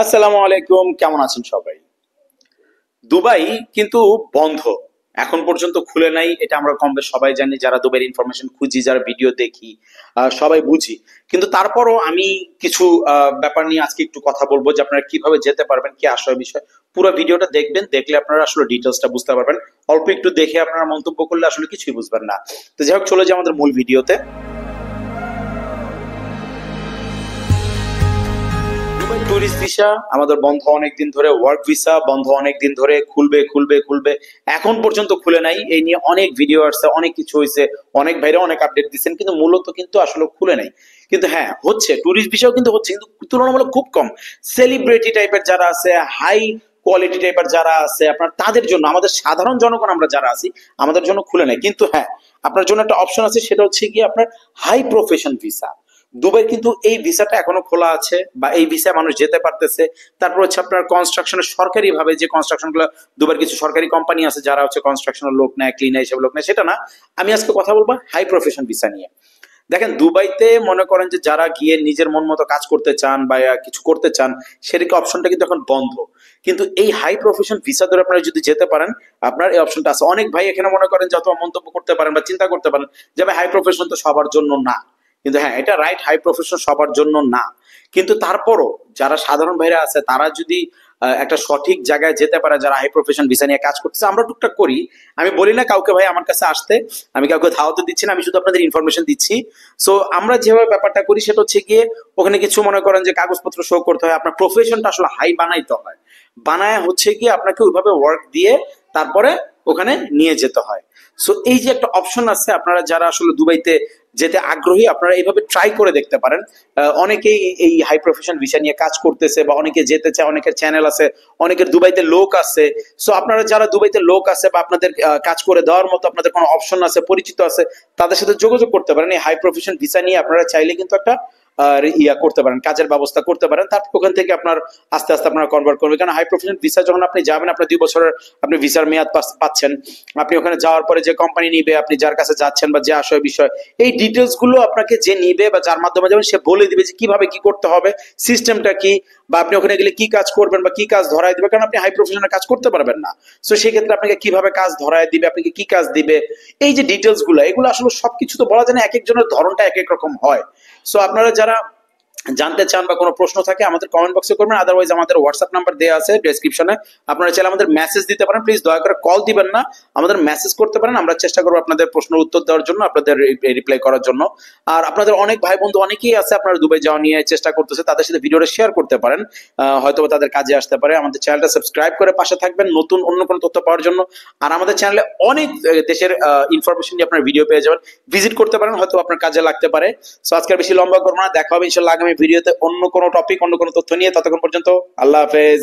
আসসালামু আলাইকুম, কেমন আছেন সবাই? দুবাই কিন্তু বন্ধ, এখন পর্যন্ত খুলে নাই। এটা আমরা কম বেশ সবাই জানি, যারা দুবাইয়ের ইনফরমেশন খুঁজি, যারা ভিডিও দেখি, সবাই বুঝি। কিন্তু তারপরও আমি কিছু ব্যাপার নিয়ে আজকে একটু কথা বলবো, যে আপনারা কিভাবে যেতে পারবেন, কি আসল বিষয়। পুরো ভিডিওটা দেখবেন, দেখলে আপনারা আসলে ডিটেলসটা বুঝতে পারবেন। অল্প একটু দেখে আপনারা মন্তব্য করলে আসলে কিছুই বুঝবেন না। তো যাই হোক, চলে যাই আমাদের মূল ভিডিওতে। ট্যুরিস্ট ভিসা আমাদের বন্ধ অনেকদিন ধরে, ওয়ার্ক ভিসা বন্ধ অনেকদিন ধরে, খুলবে খুলবে খুলবে, এখন পর্যন্ত খুলে নাই। এই নিয়ে অনেক ভিডিও আসছে, অনেক কিছু হয়েছে, অনেক ভাইরা অনেক আপডেট দিচ্ছেন, কিন্তু মূলত কিন্তু আসলে খুলে নাই। কিন্তু হ্যাঁ, হচ্ছে, ট্যুরিস্ট ভিসাও কিন্তু হচ্ছে, কিন্তু তুলনামূলক খুব কম। সেলিব্রিটি টাইপের যারা আছে, হাই কোয়ালিটি টাইপের যারা আছে, আপনার তাদের জন্য, আমাদের সাধারণ জনগণ আমরা যারা আছি, আমাদের জন্য খুলে নাই। কিন্তু হ্যাঁ, আপনার জন্য একটা অপশন আছে, সেটা হচ্ছে কি আপনার হাই প্রফেশন ভিসা। দুবাই কিন্তু এই ভিসাটা এখনো খোলা আছে, বা এই ভিসা মানুষ যেতে পারতেছে। তারপর হচ্ছে আপনার কনস্ট্রাকশনের সরকারি ভাবে যে কনস্ট্রাকশন গুলো, দুবাইয়ের কিছু সরকারি কোম্পানি আছে যারা হচ্ছে কনস্ট্রাকশনের লোক নেয়, ক্লিনার হিসেবে লোক নেয়, সেটা না। আমি আজকে কথা বলবো হাই প্রফেশন ভিসা নিয়ে। দেখেন, দুবাইতে মনে করেন যে যারা গিয়ে নিজের মন মতো কাজ করতে চান বা কিছু করতে চান, সেদিকে অপশনটা কিন্তু এখন বন্ধ। কিন্তু এই হাই প্রফেশন ভিসা ধরে আপনারা যদি যেতে পারেন, আপনার এই অপশনটা আছে। অনেক ভাই এখানে মনে করেন যত মন্তব্য করতে পারেন বা চিন্তা করতে পারেন যে ভাই, হাই প্রফেশন তো সবার জন্য না। কিন্তু হ্যাঁ, এটা রাইট, হাই প্রফেশন সবার জন্য না। কিন্তু তারপরও যারা সাধারণ ভাইরা আছে, তারা যদি একটা সঠিক জায়গায় যেতে পারে, যারা হাই প্রফেশন ভিসা নিয়ে কাজ করতেছে, আমরা টুকটাক করি। আমি বলি না কাউকে ভাই আমার কাছে আসতে, আমি কাউকে ধাওয়াতে দিচ্ছি না, আমি শুধু আপনাদের ইনফরমেশন দিচ্ছি। সো আমরা যেভাবে ব্যাপারটা করি সেটা হচ্ছে গিয়ে, ওখানে কিছু মনে করেন যে কাগজপত্র শো করতে হয়, আপনার প্রফেশনটা আসলে হাই বানাইতে হয়। বানায় হচ্ছে গিয়ে আপনাকে ওইভাবে ওয়ার্ক দিয়ে তারপরে ওখানে নিয়ে যেতে হয়। সো এই যে একটা অপশন আছে, আপনারা যারা আসলে দুবাইতে যেতে আগ্রহী, আপনারা এইভাবে ট্রাই করে দেখতে পারেন। অনেকেই এই হাই প্রফেশন ভিসা নিয়ে কাজ করতেছে, বা অনেকে যেতে চায়, অনেকের চ্যানেল আছে, অনেকের দুবাইতে লোক আছে। সো আপনারা যারা দুবাইতে লোক আছে, বা আপনাদের কাজ করে দেওয়ার মতো আপনাদের কোনো অপশন আছে, পরিচিত আছে, তাদের সাথে যোগাযোগ করতে পারেন। এই হাই প্রফেশন ভিসা নিয়ে আপনারা চাইলে কিন্তু একটা করতে পারেন, কাজের ব্যবস্থা করতে পারেন। তারপর ওখান থেকে আপনার আস্তে আস্তে আপনারা কনভার্ট করবেন। কারণ হাই প্রফেশন ভিসা যখন আপনি যাবেন, আপনার 2 বছরের আপনি ভিসার মেয়াদ পাচ্ছেন। আপনি ওখানে যাওয়ার পরে যে কোম্পানি নিবে, আপনি যার কাছে যাচ্ছেন বা যে আশয় বিষয়, এই ডিটেলস গুলো আপনাকে যে নিবে বা যার মাধ্যমে যাবেন, সে বলে দিবে যে কিভাবে কি করতে হবে, সিস্টেমটা কি, বা আপনি ওখানে গেলে কি কাজ করবেন বা কি কাজ ধরায় দিবে। কারণ আপনি হাই প্রফেশনের কাজ করতে পারবেন না। সো সেই ক্ষেত্রে আপনাকে কিভাবে কাজ ধরায় দিবে, আপনাকে কি কাজ দিবে, এই যে ডিটেলস গুলো, এগুলো আসলে সবকিছু তো বলা যায় না, এক একজনের ধরনটা এক এক রকম হয়। সো আপনারা যারা জানতে চান বা কোনো প্রশ্ন থাকে, আমাদের কমেন্ট বক্সে করবেন। আদারওয়াইজ আমাদের হোয়াটসঅ্যাপ নাম্বার দেওয়া আছে ডেসক্রিপশনে, আপনারা চাইলে আমাদের মেসেজ দিতে পারেন। প্লিজ দয়া করে কল দিবেন না, আমাদের মেসেজ করতে পারেন। আমরা চেষ্টা করবো আপনাদের প্রশ্নের উত্তর দেওয়ার জন্য, আপনাদের রিপ্লাই করার জন্য। আর আপনাদের অনেক ভাই বন্ধু অনেকেই আছে, আপনারা দুবাই যাওয়া নিয়ে চেষ্টা করতেছে, তাদের সাথে ভিডিওটা শেয়ার করতে পারেন, হয়তো তাদের কাজে আসতে পারে। আমাদের চ্যানেলটা সাবস্ক্রাইব করে পাশে থাকবেন নতুন অন্য কোনো তথ্য পাওয়ার জন্য। আর আমাদের চ্যানেলে অনেক দেশের ইনফরমেশন নিয়ে আপনার ভিডিও পেয়ে যাবেন, ভিজিট করতে পারেন, হয়তো আপনার কাজে লাগতে পারে। সো আজকে বেশি লম্বা করবো না, দেখা হবে ইনশাল্লাহ আগামী ভিডিওতে অন্য কোনো টপিক, অন্য কোনো তথ্য নিয়ে। ততক্ষণ পর্যন্ত আল্লাহ হাফেজ।